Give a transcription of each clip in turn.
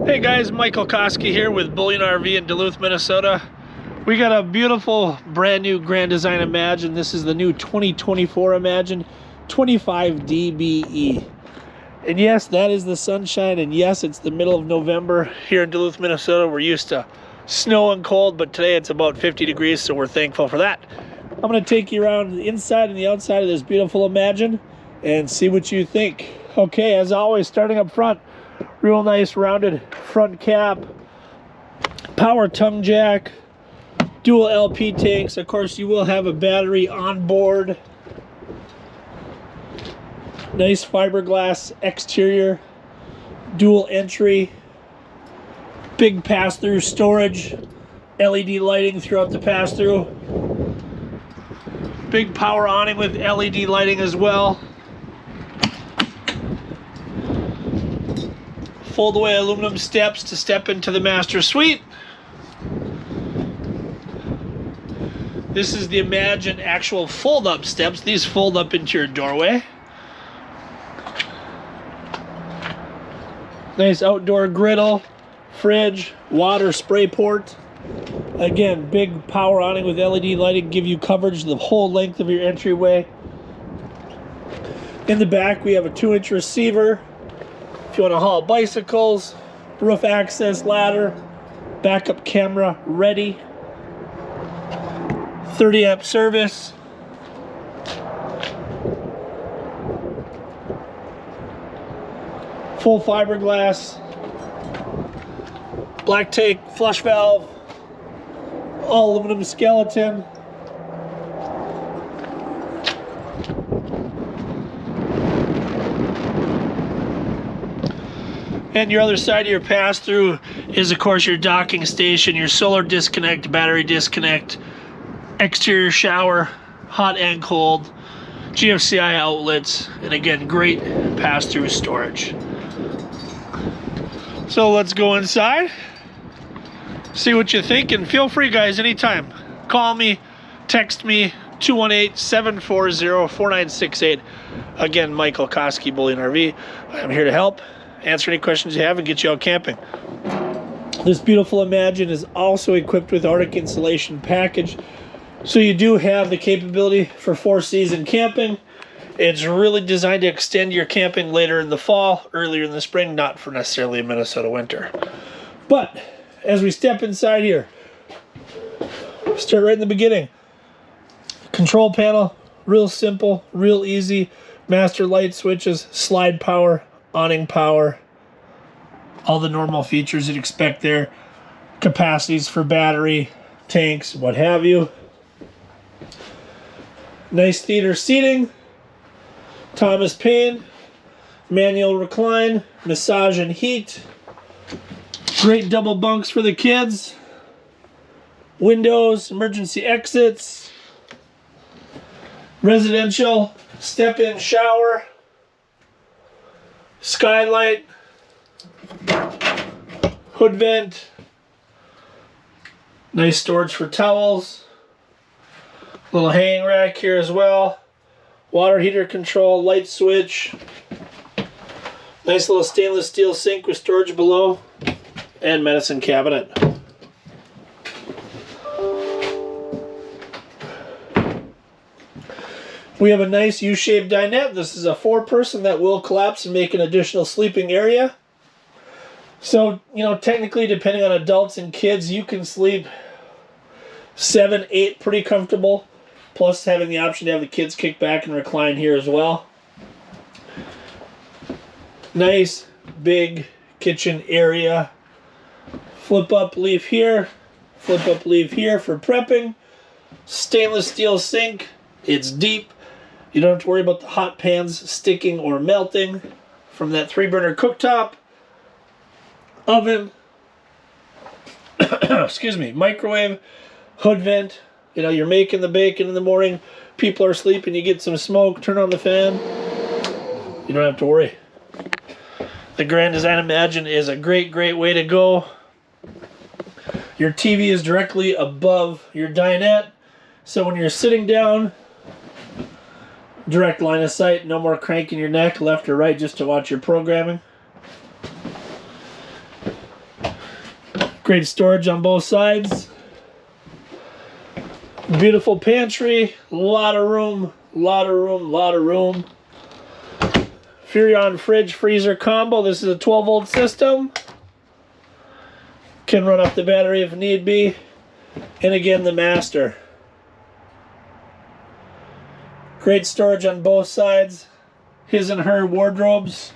Hey guys, Michael Koski here with Bullion RV in Duluth, Minnesota. We got a beautiful brand new Grand Design Imagine. This is the new 2024 Imagine 25 dBE. And yes, that is the sunshine, and yes, it's the middle of November here in Duluth, Minnesota. We're used to snow and cold, but today it's about 50 degrees, so we're thankful for that. I'm going to take you around the inside and the outside of this beautiful Imagine and see what you think. Okay, as always, starting up front, real nice rounded front cap, power tongue jack, dual LP tanks. Of course, you will have a battery on board. Nice fiberglass exterior, dual entry, big pass-through storage, LED lighting throughout the pass-through. Big power awning with LED lighting as well. Fold-away aluminum steps to step into the master suite. This is the Imagine actual fold-up steps. These fold up into your doorway. Nice outdoor griddle, fridge, water spray port. Again, big power awning with LED lighting, give you coverage the whole length of your entryway. In the back, we have a 2-inch receiver. If you want to haul bicycles, roof access ladder, backup camera ready, 30 amp service, full fiberglass, black tank flush valve, all aluminum skeleton. And your other side of your pass-through is, of course, your docking station, your solar disconnect, battery disconnect, exterior shower, hot and cold, GFCI outlets, and again, great pass-through storage. So let's go inside, see what you think, and feel free, guys, anytime. Call me, text me, 218-740-4968. Again, Michael Koski, Bullion RV. I'm here to help, answer any questions you have, and get you out camping. This beautiful Imagine is also equipped with Arctic insulation package, so you do have the capability for 4-season camping. It's really designed to extend your camping later in the fall, earlier in the spring, not for necessarily a Minnesota winter. But as we step inside here, start right in the beginning. Control panel, real simple, real easy. Master light switches, slide power, awning power, all the normal features you'd expect there. Capacities for battery, tanks, what have you. Nice theater seating. Thomas Paine, manual recline, massage and heat. Great double bunks for the kids. Windows, emergency exits. Residential step-in shower. Skylight, hood vent, nice storage for towels, little hanging rack here as well, water heater control, light switch, nice little stainless steel sink with storage below, and medicine cabinet. We have a nice U-shaped dinette. This is a 4-person that will collapse and make an additional sleeping area. So, you know, technically, depending on adults and kids, you can sleep 7, 8 pretty comfortable. Plus having the option to have the kids kick back and recline here as well. Nice, big kitchen area. Flip up leaf here. Flip up leaf here for prepping. Stainless steel sink. It's deep. You don't have to worry about the hot pans sticking or melting from that 3-burner cooktop. Oven. Excuse me. Microwave. Hood vent. You know, you're making the bacon in the morning. People are sleeping. You get some smoke. Turn on the fan. You don't have to worry. The Grand Design Imagine is a great, great way to go. Your TV is directly above your dinette. So when you're sitting down, direct line of sight, no more cranking your neck left or right just to watch your programming. Great storage on both sides. Beautiful pantry, a lot of room, lot of room, lot of room. Furrion fridge freezer combo. This is a 12-volt system. Can run up the battery if need be. And again, the master. Great storage on both sides. His and her wardrobes.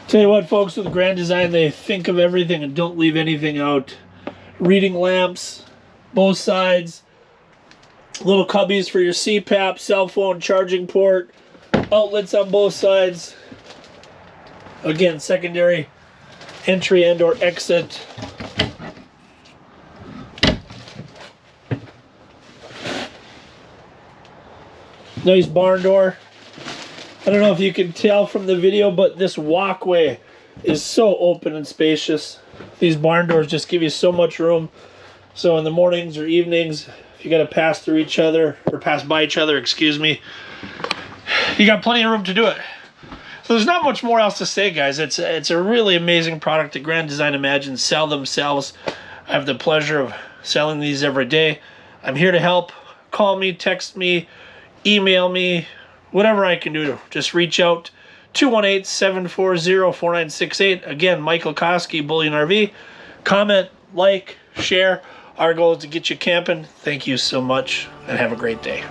Tell you what, folks, with Grand Design, they think of everything and don't leave anything out. Reading lamps, both sides. Little cubbies for your CPAP, cell phone charging port. Outlets on both sides. Again, secondary entry and or exit. Nice barn door. I don't know if you can tell from the video, but this walkway is so open and spacious. These barn doors just give you so much room. So in the mornings or evenings, if you got to pass through each other, or pass by each other, excuse me, you got plenty of room to do it. So there's not much more else to say, guys. It's a really amazing product that Grand Design Imagine sell themselves. I have the pleasure of selling these every day. I'm here to help. Call me, text me, email me, whatever I can do to just reach out. 218-740-4968. Again, Michael Koski, Bullion RV. Comment, like, share. Our goal is to get you camping. Thank you so much, and have a great day.